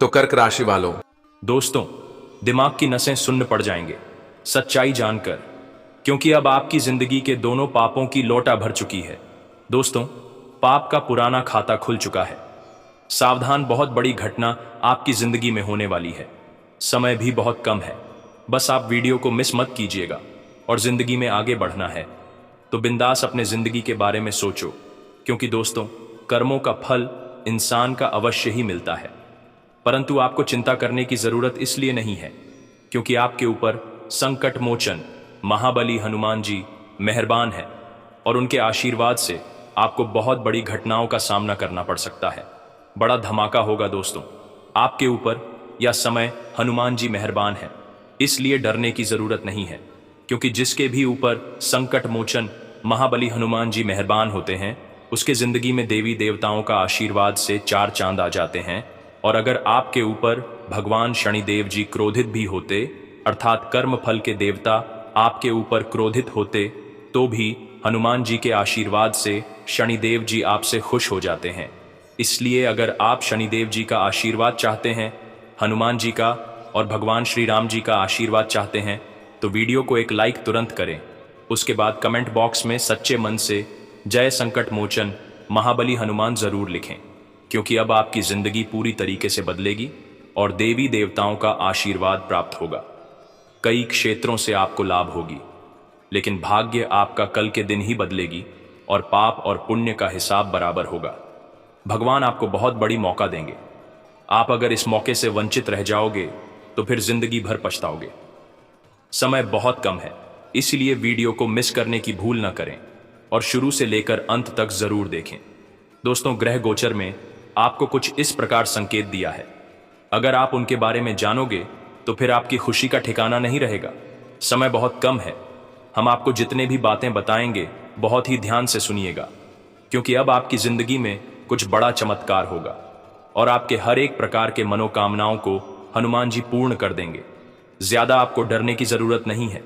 तो कर्क राशि वालों, दोस्तों, दिमाग की नसें सुन्न पड़ जाएंगे सच्चाई जानकर, क्योंकि अब आपकी जिंदगी के दोनों पापों की लोटा भर चुकी है। दोस्तों, पाप का पुराना खाता खुल चुका है। सावधान, बहुत बड़ी घटना आपकी जिंदगी में होने वाली है। समय भी बहुत कम है। बस आप वीडियो को मिस मत कीजिएगा और जिंदगी में आगे बढ़ना है तो बिंदास अपने जिंदगी के बारे में सोचो, क्योंकि दोस्तों, कर्मों का फल इंसान का अवश्य ही मिलता है। परंतु आपको चिंता करने की जरूरत इसलिए नहीं है क्योंकि आपके ऊपर संकट मोचन महाबली हनुमान जी मेहरबान है और उनके आशीर्वाद से आपको बहुत बड़ी घटनाओं का सामना करना पड़ सकता है। बड़ा धमाका होगा दोस्तों आपके ऊपर, या समय हनुमान जी मेहरबान है, इसलिए डरने की जरूरत नहीं है, क्योंकि जिसके भी ऊपर संकट मोचन महाबली हनुमान जी मेहरबान होते हैं उसके जिंदगी में देवी देवताओं का आशीर्वाद से चार चांद आ जाते हैं। और अगर आपके ऊपर भगवान शनिदेव जी क्रोधित भी होते, अर्थात कर्म फल के देवता आपके ऊपर क्रोधित होते, तो भी हनुमान जी के आशीर्वाद से शनिदेव जी आपसे खुश हो जाते हैं। इसलिए अगर आप शनिदेव जी का आशीर्वाद चाहते हैं, हनुमान जी का और भगवान श्री राम जी का आशीर्वाद चाहते हैं, तो वीडियो को एक लाइक तुरंत करें। उसके बाद कमेंट बॉक्स में सच्चे मन से जय संकट मोचन महाबली हनुमान जरूर लिखें, क्योंकि अब आपकी जिंदगी पूरी तरीके से बदलेगी और देवी देवताओं का आशीर्वाद प्राप्त होगा। कई क्षेत्रों से आपको लाभ होगी, लेकिन भाग्य आपका कल के दिन ही बदलेगी और पाप और पुण्य का हिसाब बराबर होगा। भगवान आपको बहुत बड़ी मौका देंगे। आप अगर इस मौके से वंचित रह जाओगे तो फिर जिंदगी भर पछताओगे। समय बहुत कम है, इसलिए वीडियो को मिस करने की भूल न करें और शुरू से लेकर अंत तक जरूर देखें। दोस्तों, ग्रह गोचर में आपको कुछ इस प्रकार संकेत दिया है। अगर आप उनके बारे में जानोगे तो फिर आपकी खुशी का ठिकाना नहीं रहेगा। समय बहुत कम है। हम आपको जितने भी बातें बताएंगे बहुत ही ध्यान से सुनिएगा, क्योंकि अब आपकी जिंदगी में कुछ बड़ा चमत्कार होगा और आपके हर एक प्रकार के मनोकामनाओं को हनुमान जी पूर्ण कर देंगे। ज्यादा आपको डरने की जरूरत नहीं है।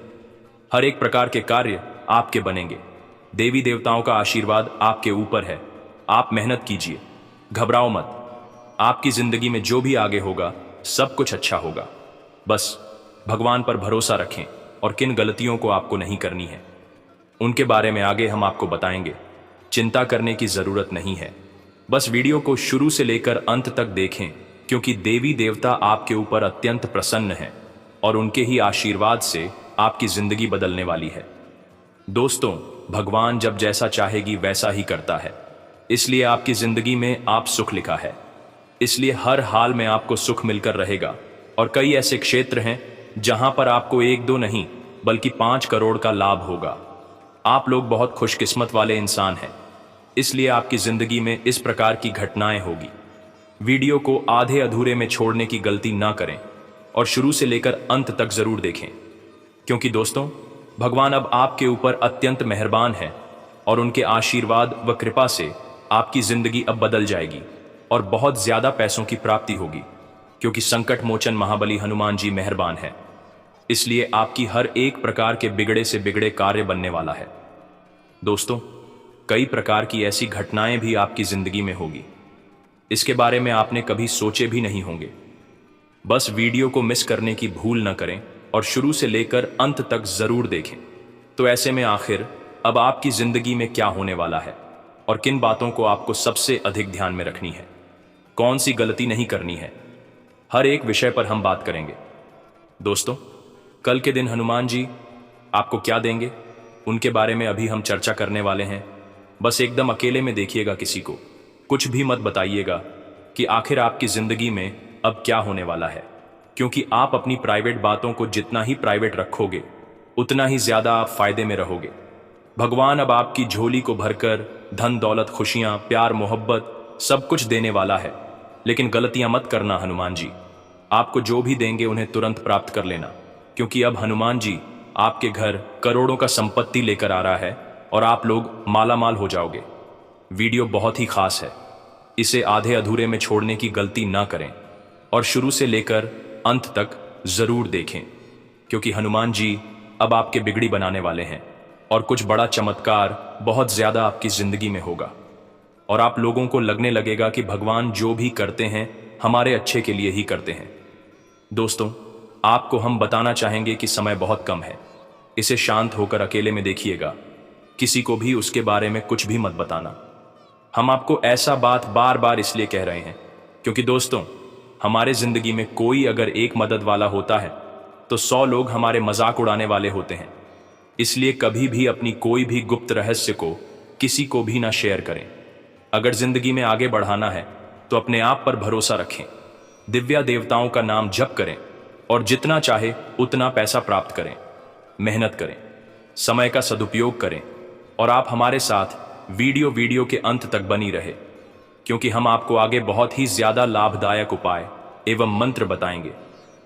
हर एक प्रकार के कार्य आपके बनेंगे। देवी देवताओं का आशीर्वाद आपके ऊपर है। आप मेहनत कीजिए, घबराओ मत। आपकी जिंदगी में जो भी आगे होगा सब कुछ अच्छा होगा। बस भगवान पर भरोसा रखें और किन गलतियों को आपको नहीं करनी है उनके बारे में आगे हम आपको बताएंगे। चिंता करने की जरूरत नहीं है। बस वीडियो को शुरू से लेकर अंत तक देखें, क्योंकि देवी देवता आपके ऊपर अत्यंत प्रसन्न हैं और उनके ही आशीर्वाद से आपकी जिंदगी बदलने वाली है। दोस्तों, भगवान जब जैसा चाहेगी वैसा ही करता है, इसलिए आपकी जिंदगी में आप सुख लिखा है। इसलिए हर हाल में आपको सुख मिलकर रहेगा और कई ऐसे क्षेत्र हैं जहां पर आपको 1-2 नहीं बल्कि 5 करोड़ का लाभ होगा। आप लोग बहुत खुशकिस्मत वाले इंसान हैं, इसलिए आपकी जिंदगी में इस प्रकार की घटनाएं होगी। वीडियो को आधे अधूरे में छोड़ने की गलती ना करें और शुरू से लेकर अंत तक जरूर देखें, क्योंकि दोस्तों, भगवान अब आपके ऊपर अत्यंत मेहरबान है और उनके आशीर्वाद व कृपा से आपकी जिंदगी अब बदल जाएगी और बहुत ज्यादा पैसों की प्राप्ति होगी, क्योंकि संकट मोचन महाबली हनुमान जी मेहरबान है। इसलिए आपकी हर एक प्रकार के बिगड़े से बिगड़े कार्य बनने वाला है। दोस्तों, कई प्रकार की ऐसी घटनाएं भी आपकी जिंदगी में होगी, इसके बारे में आपने कभी सोचे भी नहीं होंगे। बस वीडियो को मिस करने की भूल न करें और शुरू से लेकर अंत तक जरूर देखें। तो ऐसे में आखिर अब आपकी जिंदगी में क्या होने वाला है और किन बातों को आपको सबसे अधिक ध्यान में रखनी है, कौन सी गलती नहीं करनी है, हर एक विषय पर हम बात करेंगे। दोस्तों, कल के दिन हनुमान जी आपको क्या देंगे उनके बारे में अभी हम चर्चा करने वाले हैं। बस एकदम अकेले में देखिएगा, किसी को कुछ भी मत बताइएगा कि आखिर आपकी जिंदगी में अब क्या होने वाला है, क्योंकि आप अपनी प्राइवेट बातों को जितना ही प्राइवेट रखोगे उतना ही ज्यादा आप फायदे में रहोगे। भगवान अब आपकी झोली को भरकर धन दौलत खुशियां प्यार मोहब्बत सब कुछ देने वाला है। लेकिन गलतियां मत करना हनुमान जी। आपको जो भी देंगे उन्हें तुरंत प्राप्त कर लेना, क्योंकि अब हनुमान जी आपके घर करोड़ों का संपत्ति लेकर आ रहा है और आप लोग माला माल हो जाओगे। वीडियो बहुत ही खास है, इसे आधे अधूरे में छोड़ने की गलती ना करें और शुरू से लेकर अंत तक जरूर देखें, क्योंकि हनुमान जी अब आपके बिगड़ी बनाने वाले हैं और कुछ बड़ा चमत्कार बहुत ज्यादा आपकी जिंदगी में होगा और आप लोगों को लगने लगेगा कि भगवान जो भी करते हैं हमारे अच्छे के लिए ही करते हैं। दोस्तों, आपको हम बताना चाहेंगे कि समय बहुत कम है। इसे शांत होकर अकेले में देखिएगा। किसी को भी उसके बारे में कुछ भी मत बताना। हम आपको ऐसा बात बार बार इसलिए कह रहे हैं क्योंकि दोस्तों, हमारे जिंदगी में कोई अगर एक मदद वाला होता है तो 100 लोग हमारे मजाक उड़ाने वाले होते हैं। इसलिए कभी भी अपनी कोई भी गुप्त रहस्य को किसी को भी ना शेयर करें। अगर जिंदगी में आगे बढ़ाना है तो अपने आप पर भरोसा रखें, दिव्या देवताओं का नाम जप करें और जितना चाहे उतना पैसा प्राप्त करें। मेहनत करें, समय का सदुपयोग करें और आप हमारे साथ वीडियो के अंत तक बनी रहे, क्योंकि हम आपको आगे बहुत ही ज्यादा लाभदायक उपाय एवं मंत्र बताएंगे,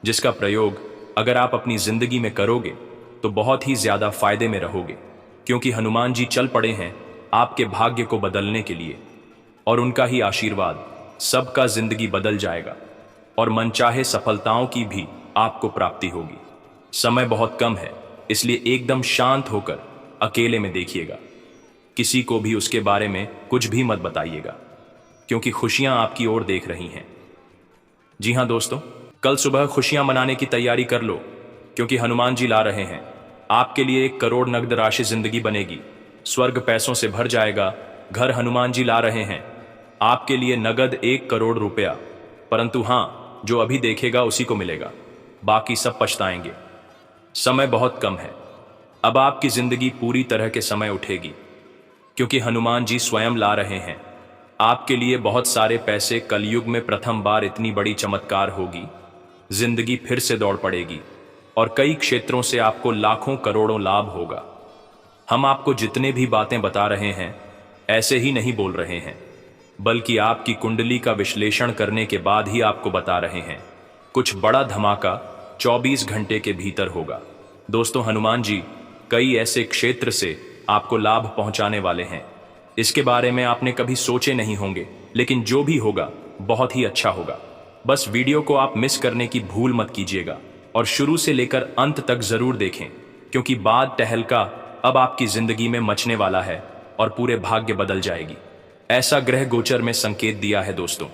जिसका प्रयोग अगर आप अपनी जिंदगी में करोगे तो बहुत ही ज्यादा फायदे में रहोगे। क्योंकि हनुमान जी चल पड़े हैं आपके भाग्य को बदलने के लिए, और उनका ही आशीर्वाद सबका जिंदगी बदल जाएगा और मनचाहे सफलताओं की भी आपको प्राप्ति होगी। समय बहुत कम है, इसलिए एकदम शांत होकर अकेले में देखिएगा। किसी को भी उसके बारे में कुछ भी मत बताइएगा, क्योंकि खुशियां आपकी ओर देख रही हैं। जी हां दोस्तों, कल सुबह खुशियां मनाने की तैयारी कर लो, क्योंकि हनुमान जी ला रहे हैं आपके लिए 1 करोड़ नगद राशि। जिंदगी बनेगी, स्वर्ग पैसों से भर जाएगा। घर हनुमान जी ला रहे हैं आपके लिए नगद 1 करोड़ रुपया। परंतु हां, जो अभी देखेगा उसी को मिलेगा, बाकी सब पछताएंगे। समय बहुत कम है, अब आपकी जिंदगी पूरी तरह के समय उठेगी, क्योंकि हनुमान जी स्वयं ला रहे हैं आपके लिए बहुत सारे पैसे। कलयुग में प्रथम बार इतनी बड़ी चमत्कार होगी। जिंदगी फिर से दौड़ पड़ेगी और कई क्षेत्रों से आपको लाखों करोड़ों लाभ होगा। हम आपको जितने भी बातें बता रहे हैं ऐसे ही नहीं बोल रहे हैं, बल्कि आपकी कुंडली का विश्लेषण करने के बाद ही आपको बता रहे हैं। कुछ बड़ा धमाका 24 घंटे के भीतर होगा। दोस्तों, हनुमान जी कई ऐसे क्षेत्र से आपको लाभ पहुंचाने वाले हैं। इसके बारे में आपने कभी सोचे नहीं होंगे, लेकिन जो भी होगा बहुत ही अच्छा होगा। बस वीडियो को आप मिस करने की भूल मत कीजिएगा और शुरू से लेकर अंत तक जरूर देखें, क्योंकि बाद तहलका अब आपकी जिंदगी में मचने वाला है और पूरे भाग्य बदल जाएगी। ऐसा ग्रह गोचर में संकेत दिया है। दोस्तों,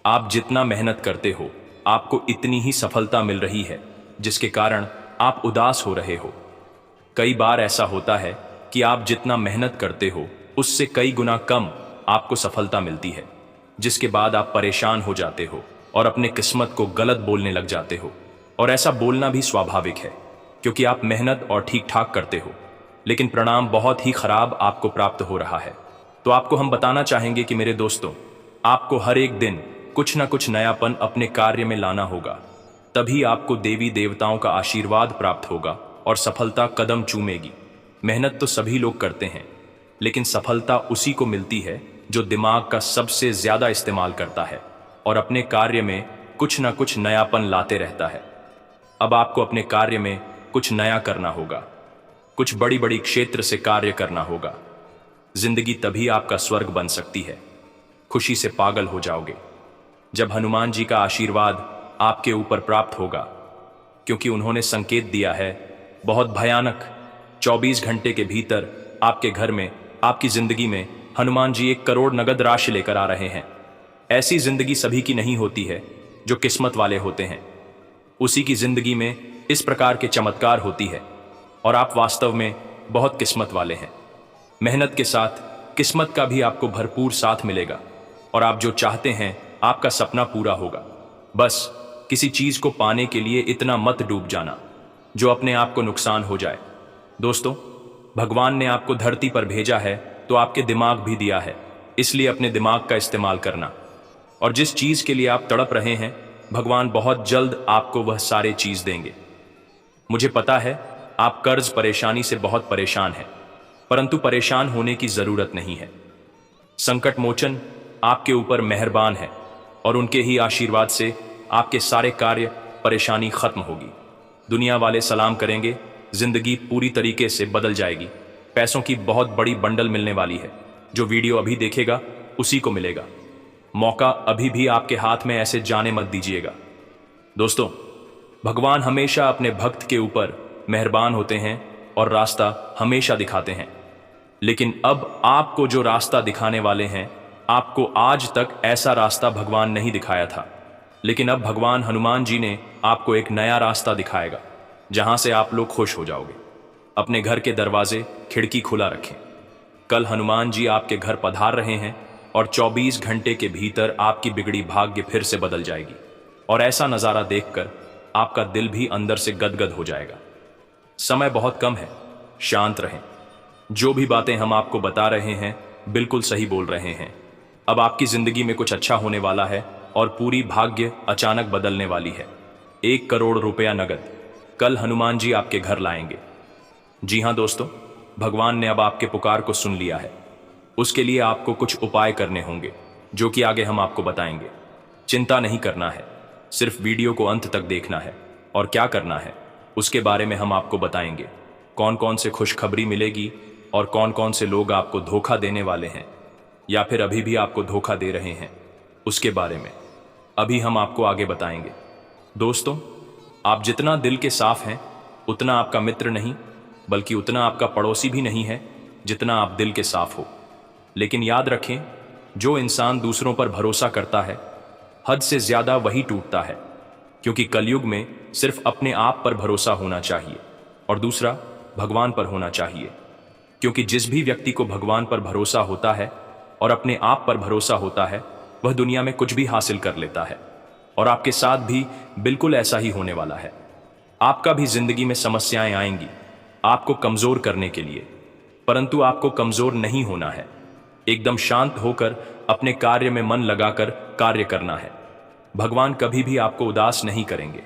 आप जितना मेहनत करते हो आपको इतनी ही सफलता मिल रही है, जिसके कारण आप उदास हो रहे हो। कई बार ऐसा होता है कि आप जितना मेहनत करते हो उससे कई गुना कम आपको सफलता मिलती है, जिसके बाद आप परेशान हो जाते हो और अपने किस्मत को गलत बोलने लग जाते हो। और ऐसा बोलना भी स्वाभाविक है, क्योंकि आप मेहनत और ठीक ठाक करते हो, लेकिन परिणाम बहुत ही खराब आपको प्राप्त हो रहा है। तो आपको हम बताना चाहेंगे कि मेरे दोस्तों, आपको हर एक दिन कुछ ना कुछ नयापन अपने कार्य में लाना होगा, तभी आपको देवी देवताओं का आशीर्वाद प्राप्त होगा और सफलता कदम चूमेगी। मेहनत तो सभी लोग करते हैं, लेकिन सफलता उसी को मिलती है जो दिमाग का सबसे ज्यादा इस्तेमाल करता है और अपने कार्य में कुछ ना कुछ नयापन लाते रहता है। अब आपको अपने कार्य में कुछ नया करना होगा, कुछ बड़ी बड़ी क्षेत्र से कार्य करना होगा। जिंदगी तभी आपका स्वर्ग बन सकती है। खुशी से पागल हो जाओगे जब हनुमान जी का आशीर्वाद आपके ऊपर प्राप्त होगा, क्योंकि उन्होंने संकेत दिया है बहुत भयानक। 24 घंटे के भीतर आपके घर में, आपकी जिंदगी में हनुमान जी 1 करोड़ नगद राशि लेकर आ रहे हैं। ऐसी जिंदगी सभी की नहीं होती है जो किस्मत वाले होते हैं। उसी की जिंदगी में इस प्रकार के चमत्कार होती है, और आप वास्तव में बहुत किस्मत वाले हैं। मेहनत के साथ किस्मत का भी आपको भरपूर साथ मिलेगा और आप जो चाहते हैं आपका सपना पूरा होगा। बस किसी चीज को पाने के लिए इतना मत डूब जाना जो अपने आप को नुकसान हो जाए। दोस्तों, भगवान ने आपको धरती पर भेजा है तो आपके दिमाग भी दिया है, इसलिए अपने दिमाग का इस्तेमाल करना। और जिस चीज के लिए आप तड़प रहे हैं, भगवान बहुत जल्द आपको वह सारे चीज देंगे। मुझे पता है आप कर्ज परेशानी से बहुत परेशान हैं, परंतु परेशान होने की जरूरत नहीं है। संकट मोचन आपके ऊपर मेहरबान है और उनके ही आशीर्वाद से आपके सारे कार्य परेशानी खत्म होगी। दुनिया वाले सलाम करेंगे, जिंदगी पूरी तरीके से बदल जाएगी। पैसों की बहुत बड़ी बंडल मिलने वाली है। जो वीडियो अभी देखेगा उसी को मिलेगा। मौका अभी भी आपके हाथ में ऐसे जाने मत दीजिएगा। दोस्तों, भगवान हमेशा अपने भक्त के ऊपर मेहरबान होते हैं और रास्ता हमेशा दिखाते हैं। लेकिन अब आपको जो रास्ता दिखाने वाले हैं, आपको आज तक ऐसा रास्ता भगवान नहीं दिखाया था। लेकिन अब भगवान हनुमान जी ने आपको एक नया रास्ता दिखाएगा जहां से आप लोग खुश हो जाओगे। अपने घर के दरवाजे खिड़की खुला रखें। कल हनुमान जी आपके घर पधार रहे हैं और 24 घंटे के भीतर आपकी बिगड़ी भाग्य फिर से बदल जाएगी। और ऐसा नज़ारा देखकर आपका दिल भी अंदर से गदगद हो जाएगा। समय बहुत कम है, शांत रहें। जो भी बातें हम आपको बता रहे हैं बिल्कुल सही बोल रहे हैं। अब आपकी जिंदगी में कुछ अच्छा होने वाला है और पूरी भाग्य अचानक बदलने वाली है। 1 करोड़ रुपया नगद कल हनुमान जी आपके घर लाएंगे। जी हाँ दोस्तों, भगवान ने अब आपके पुकार को सुन लिया है। उसके लिए आपको कुछ उपाय करने होंगे जो कि आगे हम आपको बताएंगे। चिंता नहीं करना है, सिर्फ वीडियो को अंत तक देखना है। और क्या करना है उसके बारे में हम आपको बताएंगे। कौन कौन से खुशखबरी मिलेगी और कौन कौन से लोग आपको धोखा देने वाले हैं या फिर अभी भी आपको धोखा दे रहे हैं, उसके बारे में अभी हम आपको आगे बताएंगे। दोस्तों, आप जितना दिल के साफ हैं उतना आपका मित्र नहीं, बल्कि उतना आपका पड़ोसी भी नहीं है जितना आप दिल के साफ हो। लेकिन याद रखें, जो इंसान दूसरों पर भरोसा करता है हद से ज्यादा वही टूटता है। क्योंकि कलयुग में सिर्फ अपने आप पर भरोसा होना चाहिए और दूसरा भगवान पर होना चाहिए। क्योंकि जिस भी व्यक्ति को भगवान पर भरोसा होता है और अपने आप पर भरोसा होता है वह दुनिया में कुछ भी हासिल कर लेता है। और आपके साथ भी बिल्कुल ऐसा ही होने वाला है। आपका भी जिंदगी में समस्याएं आएंगी आपको कमजोर करने के लिए, परंतु आपको कमजोर नहीं होना है। एकदम शांत होकर अपने कार्य में मन लगाकर कार्य करना है। भगवान कभी भी आपको उदास नहीं करेंगे,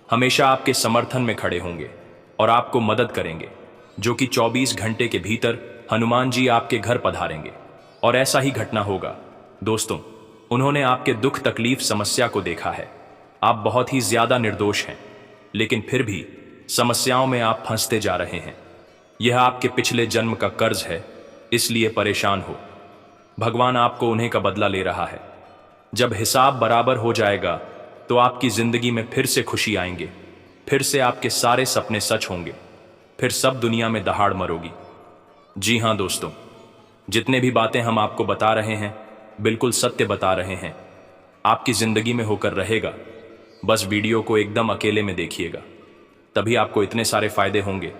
हमेशा आपके समर्थन में खड़े होंगे और आपको मदद करेंगे। जो कि 24 घंटे के भीतर हनुमान जी आपके घर पधारेंगे। और ऐसा ही घटना होगा। दोस्तों, उन्होंने आपके दुख तकलीफ समस्या को देखा है। आप बहुत ही ज्यादा निर्दोष हैं, लेकिन फिर भी समस्याओं में आप फंसते जा रहे हैं। यह आपके पिछले जन्म का कर्ज है, इसलिए परेशान हो। भगवान आपको उन्हें का बदला ले रहा है। जब हिसाब बराबर हो जाएगा तो आपकी जिंदगी में फिर से खुशी आएंगे, फिर से आपके सारे सपने सच होंगे, फिर सब दुनिया में दहाड़ मरोगी। जी हाँ दोस्तों, जितने भी बातें हम आपको बता रहे हैं बिल्कुल सत्य बता रहे हैं। आपकी जिंदगी में होकर रहेगा। बस वीडियो को एकदम अकेले में देखिएगा, तभी आपको इतने सारे फायदे होंगे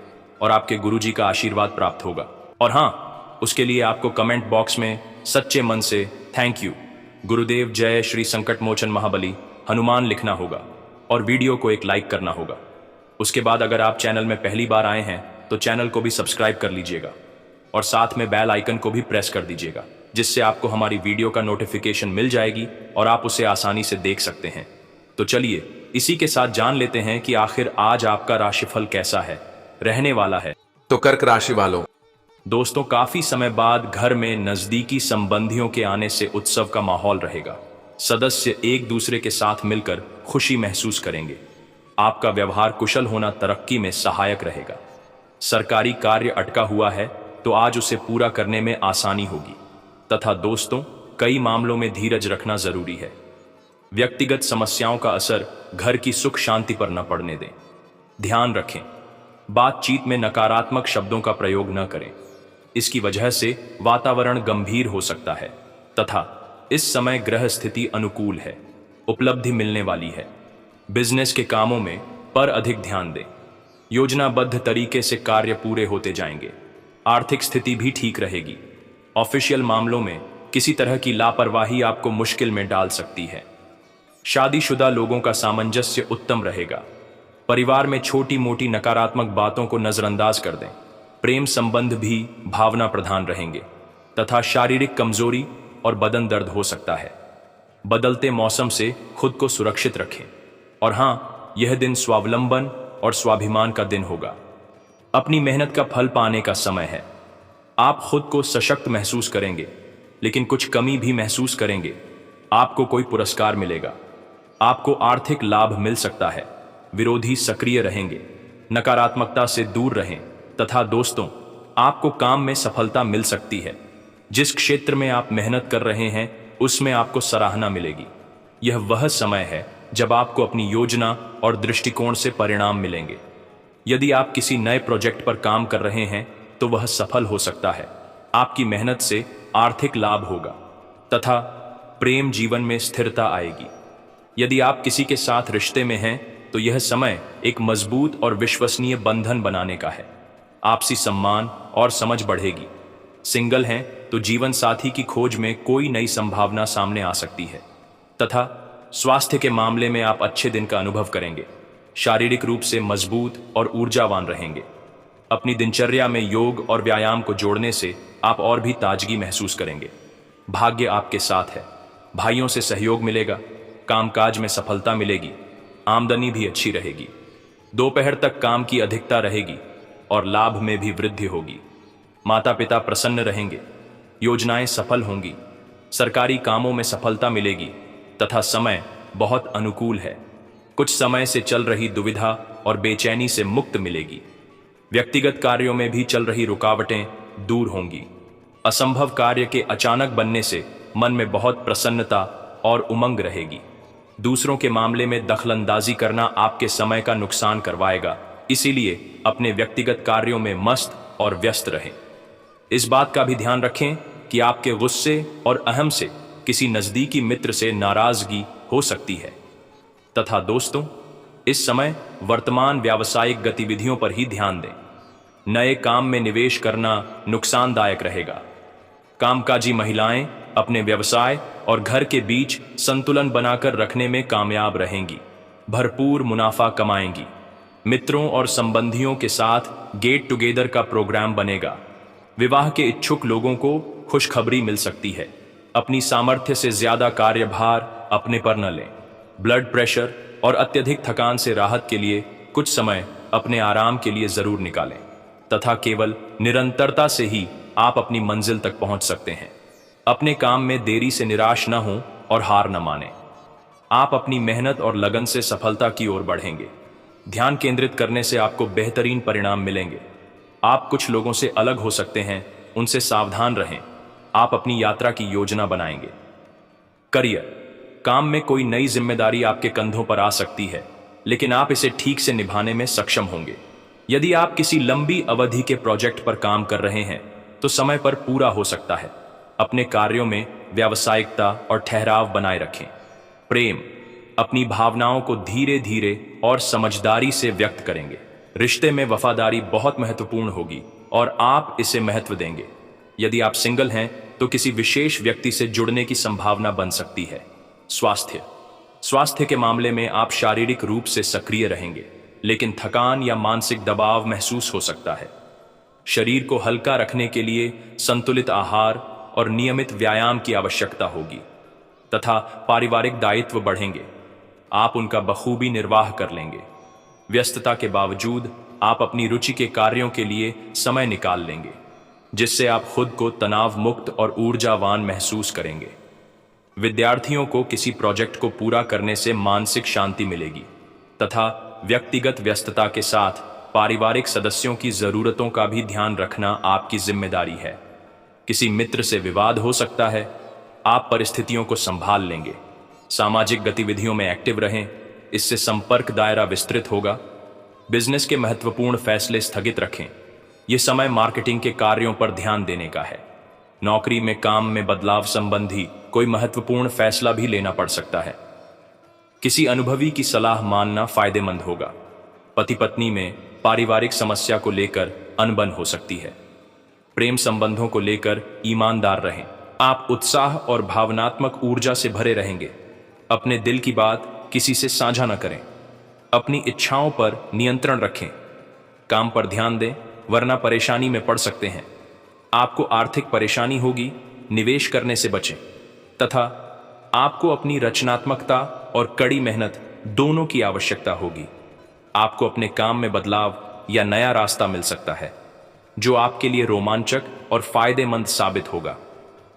और आपके गुरुजी का आशीर्वाद प्राप्त होगा। और हाँ, उसके लिए आपको कमेंट बॉक्स में सच्चे मन से थैंक यू, गुरुदेव जय श्री संकट मोचन महाबली हनुमान लिखना होगा और वीडियो को एक लाइक करना होगा। उसके बाद अगर आप चैनल में पहली बार आए हैं तो चैनल को भी सब्सक्राइब कर लीजिएगा और साथ में बेल आइकन को भी प्रेस कर दीजिएगा, जिससे आपको हमारी वीडियो का नोटिफिकेशन मिल जाएगी और आप उसे आसानी से देख सकते हैं। तो चलिए इसी के साथ जान लेते हैं कि आखिर आज आपका राशिफल कैसा है रहने वाला है। तो कर्क राशि वालों, दोस्तों, काफी समय बाद घर में नजदीकी संबंधियों के आने से उत्सव का माहौल रहेगा। सदस्य एक दूसरे के साथ मिलकर खुशी महसूस करेंगे। आपका व्यवहार कुशल होना तरक्की में सहायक रहेगा। सरकारी कार्य अटका हुआ है तो आज उसे पूरा करने में आसानी होगी। तथा दोस्तों, कई मामलों में धीरज रखना जरूरी है। व्यक्तिगत समस्याओं का असर घर की सुख शांति पर न पड़ने दें। ध्यान रखें, बातचीत में नकारात्मक शब्दों का प्रयोग न करें। इसकी वजह से वातावरण गंभीर हो सकता है। तथा इस समय ग्रह स्थिति अनुकूल है, उपलब्धि मिलने वाली है। बिजनेस के कामों में पर अधिक ध्यान दें। योजनाबद्ध तरीके से कार्य पूरे होते जाएंगे। आर्थिक स्थिति भी ठीक रहेगी। ऑफिशियल मामलों में किसी तरह की लापरवाही आपको मुश्किल में डाल सकती है। शादीशुदा लोगों का सामंजस्य उत्तम रहेगा। परिवार में छोटी मोटी नकारात्मक बातों को नजरअंदाज कर दें। प्रेम संबंध भी भावना प्रधान रहेंगे तथा शारीरिक कमजोरी और बदन दर्द हो सकता है। बदलते मौसम से खुद को सुरक्षित रखें। और हाँ, यह दिन स्वावलंबन और स्वाभिमान का दिन होगा। अपनी मेहनत का फल पाने का समय है। आप खुद को सशक्त महसूस करेंगे, लेकिन कुछ कमी भी महसूस करेंगे। आपको कोई पुरस्कार मिलेगा। आपको आर्थिक लाभ मिल सकता है। विरोधी सक्रिय रहेंगे। नकारात्मकता से दूर रहें। तथा दोस्तों, आपको काम में सफलता मिल सकती है। जिस क्षेत्र में आप मेहनत कर रहे हैं उसमें आपको सराहना मिलेगी। यह वह समय है जब आपको अपनी योजना और दृष्टिकोण से परिणाम मिलेंगे। यदि आप किसी नए प्रोजेक्ट पर काम कर रहे हैं तो वह सफल हो सकता है। आपकी मेहनत से आर्थिक लाभ होगा तथा प्रेम जीवन में स्थिरता आएगी। यदि आप किसी के साथ रिश्ते में हैं तो यह समय एक मजबूत और विश्वसनीय बंधन बनाने का है। आपसी सम्मान और समझ बढ़ेगी। सिंगल हैं तो जीवन साथी की खोज में कोई नई संभावना सामने आ सकती है। तथा स्वास्थ्य के मामले में आप अच्छे दिन का अनुभव करेंगे। शारीरिक रूप से मजबूत और ऊर्जावान रहेंगे। अपनी दिनचर्या में योग और व्यायाम को जोड़ने से आप और भी ताजगी महसूस करेंगे। भाग्य आपके साथ है। भाइयों से सहयोग मिलेगा। कामकाज में सफलता मिलेगी। आमदनी भी अच्छी रहेगी। दोपहर तक काम की अधिकता रहेगी और लाभ में भी वृद्धि होगी। माता पिता प्रसन्न रहेंगे। योजनाएं सफल होंगी। सरकारी कामों में सफलता मिलेगी तथा समय बहुत अनुकूल है। कुछ समय से चल रही दुविधा और बेचैनी से मुक्त मिलेगी। व्यक्तिगत कार्यों में भी चल रही रुकावटें दूर होंगी। असंभव कार्य के अचानक बनने से मन में बहुत प्रसन्नता और उमंग रहेगी। दूसरों के मामले में दखलंदाजी करना आपके समय का नुकसान करवाएगा, इसीलिए अपने व्यक्तिगत कार्यों में मस्त और व्यस्त रहें। इस बात का भी ध्यान रखें कि आपके गुस्से और अहम से किसी नजदीकी मित्र से नाराजगी हो सकती है। तथा दोस्तों, इस समय वर्तमान व्यावसायिक गतिविधियों पर ही ध्यान दें। नए काम में निवेश करना नुकसानदायक रहेगा। कामकाजी महिलाएं अपने व्यवसाय और घर के बीच संतुलन बनाकर रखने में कामयाब रहेंगी। भरपूर मुनाफा कमाएंगी। मित्रों और संबंधियों के साथ गेट टुगेदर का प्रोग्राम बनेगा। विवाह के इच्छुक लोगों को खुशखबरी मिल सकती है। अपनी सामर्थ्य से ज्यादा कार्यभार अपने पर न लें। ब्लड प्रेशर और अत्यधिक थकान से राहत के लिए कुछ समय अपने आराम के लिए जरूर निकालें तथा केवल निरंतरता से ही आप अपनी मंजिल तक पहुंच सकते हैं। अपने काम में देरी से निराश न हों और हार न मानें। आप अपनी मेहनत और लगन से सफलता की ओर बढ़ेंगे। ध्यान केंद्रित करने से आपको बेहतरीन परिणाम मिलेंगे। आप कुछ लोगों से अलग हो सकते हैं, उनसे सावधान रहें। आप अपनी यात्रा की योजना बनाएंगे। करियर, काम में कोई नई जिम्मेदारी आपके कंधों पर आ सकती है, लेकिन आप इसे ठीक से निभाने में सक्षम होंगे। यदि आप किसी लंबी अवधि के प्रोजेक्ट पर काम कर रहे हैं तो समय पर पूरा हो सकता है। अपने कार्यों में व्यावसायिकता और ठहराव बनाए रखें। प्रेम, अपनी भावनाओं को धीरे धीरे और समझदारी से व्यक्त करेंगे। रिश्ते में वफादारी बहुत महत्वपूर्ण होगी और आप इसे महत्व देंगे। यदि आप सिंगल हैं तो किसी विशेष व्यक्ति से जुड़ने की संभावना बन सकती है। स्वास्थ्य के मामले में आप शारीरिक रूप से सक्रिय रहेंगे, लेकिन थकान या मानसिक दबाव महसूस हो सकता है। शरीर को हल्का रखने के लिए संतुलित आहार और नियमित व्यायाम की आवश्यकता होगी तथा पारिवारिक दायित्व बढ़ेंगे। आप उनका बखूबी निर्वाह कर लेंगे। व्यस्तता के बावजूद आप अपनी रुचि के कार्यों के लिए समय निकाल लेंगे, जिससे आप खुद को तनाव मुक्त और ऊर्जावान महसूस करेंगे। विद्यार्थियों को किसी प्रोजेक्ट को पूरा करने से मानसिक शांति मिलेगी तथा व्यक्तिगत व्यस्तता के साथ पारिवारिक सदस्यों की जरूरतों का भी ध्यान रखना आपकी जिम्मेदारी है। किसी मित्र से विवाद हो सकता है। आप परिस्थितियों को संभाल लेंगे। सामाजिक गतिविधियों में एक्टिव रहें, इससे संपर्क दायरा विस्तृत होगा। बिजनेस के महत्वपूर्ण फैसले स्थगित रखें। यह समय मार्केटिंग के कार्यों पर ध्यान देने का है। नौकरी में काम में बदलाव संबंधी कोई महत्वपूर्ण फैसला भी लेना पड़ सकता है। किसी अनुभवी की सलाह मानना फायदेमंद होगा। पति पत्नी में पारिवारिक समस्या को लेकर अनबन हो सकती है। प्रेम संबंधों को लेकर ईमानदार रहें। आप उत्साह और भावनात्मक ऊर्जा से भरे रहेंगे। अपने दिल की बात किसी से साझा न करें। अपनी इच्छाओं पर नियंत्रण रखें। काम पर ध्यान दें, वरना परेशानी में पड़ सकते हैं। आपको आर्थिक परेशानी होगी, निवेश करने से बचें तथा आपको अपनी रचनात्मकता और कड़ी मेहनत दोनों की आवश्यकता होगी। आपको अपने काम में बदलाव या नया रास्ता मिल सकता है, जो आपके लिए रोमांचक और फायदेमंद साबित होगा।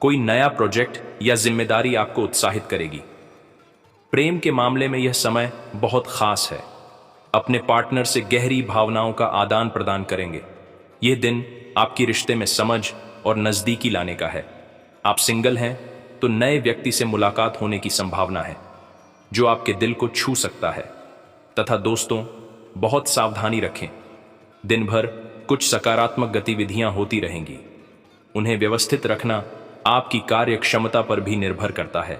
कोई नया प्रोजेक्ट या जिम्मेदारी आपको उत्साहित करेगी। प्रेम के मामले में यह समय बहुत खास है। अपने पार्टनर से गहरी भावनाओं का आदान प्रदान करेंगे। यह दिन आपकी रिश्ते में समझ और नजदीकी लाने का है। आप सिंगल हैं तो नए व्यक्ति से मुलाकात होने की संभावना है, जो आपके दिल को छू सकता है। तथा दोस्तों, बहुत सावधानी रखें। दिन भर कुछ सकारात्मक गतिविधियां होती रहेंगी। उन्हें व्यवस्थित रखना आपकी कार्य क्षमता पर भी निर्भर करता है।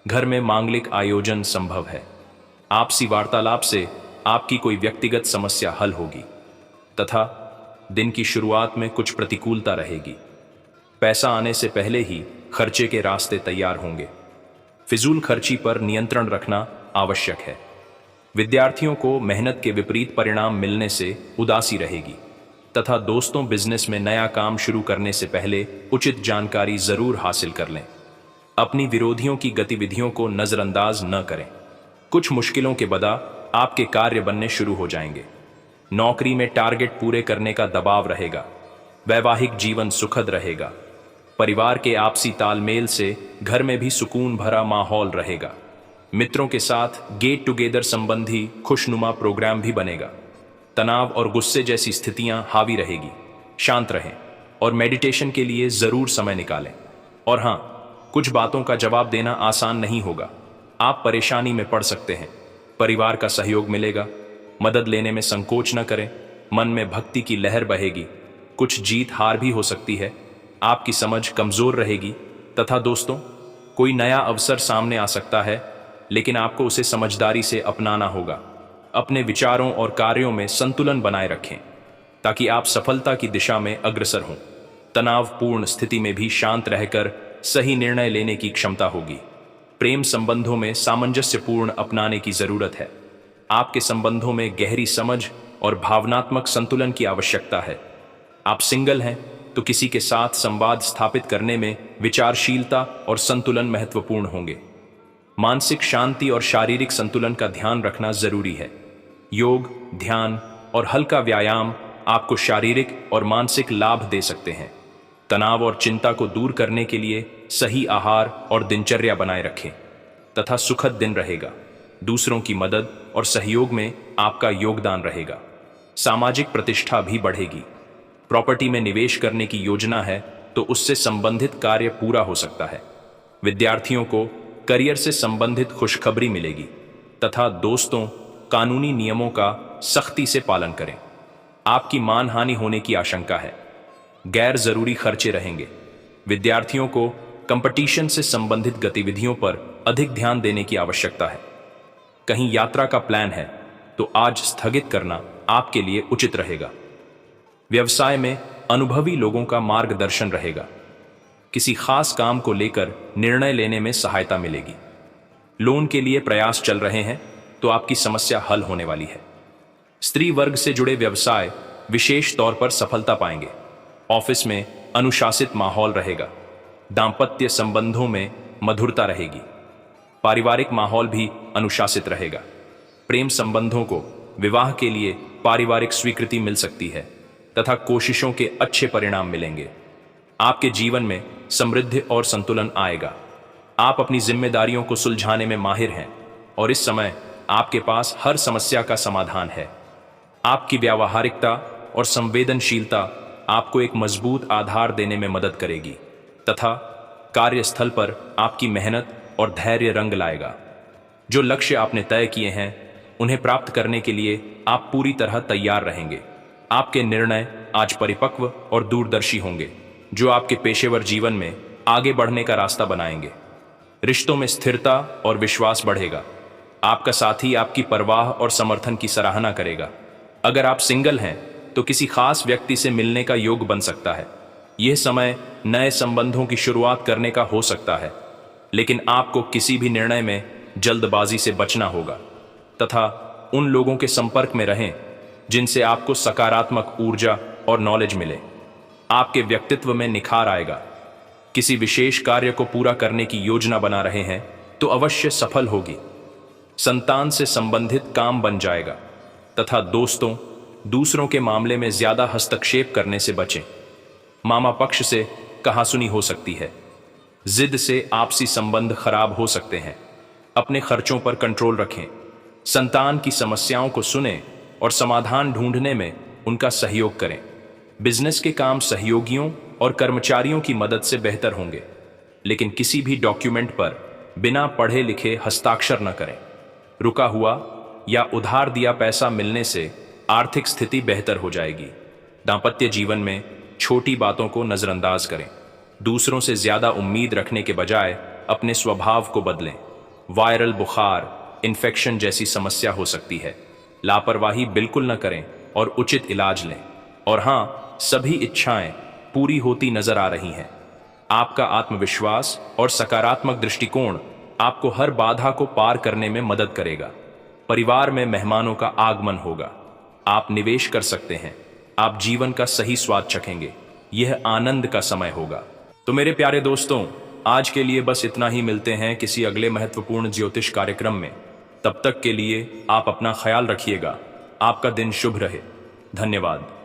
घर में मांगलिक आयोजन संभव है। आपसी वार्तालाप से आपकी कोई व्यक्तिगत समस्या हल होगी तथा दिन की शुरुआत में कुछ प्रतिकूलता रहेगी। पैसा आने से पहले ही खर्चे के रास्ते तैयार होंगे। फिजूल खर्ची पर नियंत्रण रखना आवश्यक है। विद्यार्थियों को मेहनत के विपरीत परिणाम मिलने से उदासी रहेगी तथा दोस्तों बिजनेस में नया काम शुरू करने से पहले उचित जानकारी जरूर हासिल कर लें। अपनी विरोधियों की गतिविधियों को नजरअंदाज न करें। कुछ मुश्किलों के बाद आपके कार्य बनने शुरू हो जाएंगे। नौकरी में टारगेट पूरे करने का दबाव रहेगा। वैवाहिक जीवन सुखद रहेगा। परिवार के आपसी तालमेल से घर में भी सुकून भरा माहौल रहेगा। मित्रों के साथ गेट टुगेदर संबंधी खुशनुमा प्रोग्राम भी बनेगा। तनाव और गुस्से जैसी स्थितियां हावी रहेगी। शांत रहें और मेडिटेशन के लिए जरूर समय निकालें। और हां, कुछ बातों का जवाब देना आसान नहीं होगा। आप परेशानी में पड़ सकते हैं। परिवार का सहयोग मिलेगा। मदद लेने में संकोच न करें। मन में भक्ति की लहर बहेगी। कुछ जीत हार भी हो सकती है। आपकी समझ कमजोर रहेगी तथा दोस्तों, कोई नया अवसर सामने आ सकता है, लेकिन आपको उसे समझदारी से अपनाना होगा। अपने विचारों और कार्यों में संतुलन बनाए रखें ताकि आप सफलता की दिशा में अग्रसर हों। तनावपूर्ण स्थिति में भी शांत रहकर सही निर्णय लेने की क्षमता होगी। प्रेम संबंधों में सामंजस्यपूर्ण अपनाने की जरूरत है। आपके संबंधों में गहरी समझ और भावनात्मक संतुलन की आवश्यकता है। आप सिंगल हैं तो किसी के साथ संवाद स्थापित करने में विचारशीलता और संतुलन महत्वपूर्ण होंगे। मानसिक शांति और शारीरिक संतुलन का ध्यान रखना जरूरी है। योग, ध्यान और हल्का व्यायाम आपको शारीरिक और मानसिक लाभ दे सकते हैं। तनाव और चिंता को दूर करने के लिए सही आहार और दिनचर्या बनाए रखें तथा सुखद दिन रहेगा। दूसरों की मदद और सहयोग में आपका योगदान रहेगा। सामाजिक प्रतिष्ठा भी बढ़ेगी। प्रॉपर्टी में निवेश करने की योजना है तो उससे संबंधित कार्य पूरा हो सकता है। विद्यार्थियों को करियर से संबंधित खुशखबरी मिलेगी तथा दोस्तों, कानूनी नियमों का सख्ती से पालन करें। आपकी मानहानि होने की आशंका है। गैर जरूरी खर्चे रहेंगे। विद्यार्थियों को कंपटीशन से संबंधित गतिविधियों पर अधिक ध्यान देने की आवश्यकता है। कहीं यात्रा का प्लान है तो आज स्थगित करना आपके लिए उचित रहेगा। व्यवसाय में अनुभवी लोगों का मार्गदर्शन रहेगा। किसी खास काम को लेकर निर्णय लेने में सहायता मिलेगी। लोन के लिए प्रयास चल रहे हैं तो आपकी समस्या हल होने वाली है। स्त्री वर्ग से जुड़े व्यवसाय विशेष तौर पर सफलता पाएंगे। ऑफिस में अनुशासित माहौल रहेगा। दांपत्य संबंधों में मधुरता रहेगी। पारिवारिक माहौल भी अनुशासित रहेगा। प्रेम संबंधों को विवाह के लिए पारिवारिक स्वीकृति मिल सकती है तथा कोशिशों के अच्छे परिणाम मिलेंगे। आपके जीवन में समृद्धि और संतुलन आएगा। आप अपनी जिम्मेदारियों को सुलझाने में माहिर हैं और इस समय आपके पास हर समस्या का समाधान है। आपकी व्यावहारिकता और संवेदनशीलता आपको एक मजबूत आधार देने में मदद करेगी तथा कार्यस्थल पर आपकी मेहनत और धैर्य रंग लाएगा। जो लक्ष्य आपने तय किए हैं उन्हें प्राप्त करने के लिए आप पूरी तरह तैयार रहेंगे। आपके निर्णय आज परिपक्व और दूरदर्शी होंगे, जो आपके पेशेवर जीवन में आगे बढ़ने का रास्ता बनाएंगे। रिश्तों में स्थिरता और विश्वास बढ़ेगा। आपका साथी आपकी परवाह और समर्थन की सराहना करेगा। अगर आप सिंगल हैं तो किसी खास व्यक्ति से मिलने का योग बन सकता है। यह समय नए संबंधों की शुरुआत करने का हो सकता है, लेकिन आपको किसी भी निर्णय में जल्दबाजी से बचना होगा तथा उन लोगों के संपर्क में रहें जिनसे आपको सकारात्मक ऊर्जा और नॉलेज मिले। आपके व्यक्तित्व में निखार आएगा। किसी विशेष कार्य को पूरा करने की योजना बना रहे हैं तो अवश्य सफल होगी। संतान से संबंधित काम बन जाएगा तथा दोस्तों, दूसरों के मामले में ज्यादा हस्तक्षेप करने से बचें। मामा पक्ष से कहासुनी हो सकती है। जिद से आपसी संबंध खराब हो सकते हैं। अपने खर्चों पर कंट्रोल रखें। संतान की समस्याओं को सुनें और समाधान ढूंढने में उनका सहयोग करें। बिजनेस के काम सहयोगियों और कर्मचारियों की मदद से बेहतर होंगे, लेकिन किसी भी डॉक्यूमेंट पर बिना पढ़े लिखे हस्ताक्षर न करें। रुका हुआ या उधार दिया पैसा मिलने से आर्थिक स्थिति बेहतर हो जाएगी। दांपत्य जीवन में छोटी बातों को नजरअंदाज करें। दूसरों से ज्यादा उम्मीद रखने के बजाय अपने स्वभाव को बदलें। वायरल बुखार, इन्फेक्शन जैसी समस्या हो सकती है। लापरवाही बिल्कुल न करें और उचित इलाज लें। और हाँ, सभी इच्छाएं पूरी होती नजर आ रही हैं। आपका आत्मविश्वास और सकारात्मक दृष्टिकोण आपको हर बाधा को पार करने में मदद करेगा। परिवार में मेहमानों का आगमन होगा। आप निवेश कर सकते हैं। आप जीवन का सही स्वाद चखेंगे। यह आनंद का समय होगा। तो मेरे प्यारे दोस्तों, आज के लिए बस इतना ही। मिलते हैं किसी अगले महत्वपूर्ण ज्योतिष कार्यक्रम में। तब तक के लिए आप अपना ख्याल रखिएगा। आपका दिन शुभ रहे। धन्यवाद।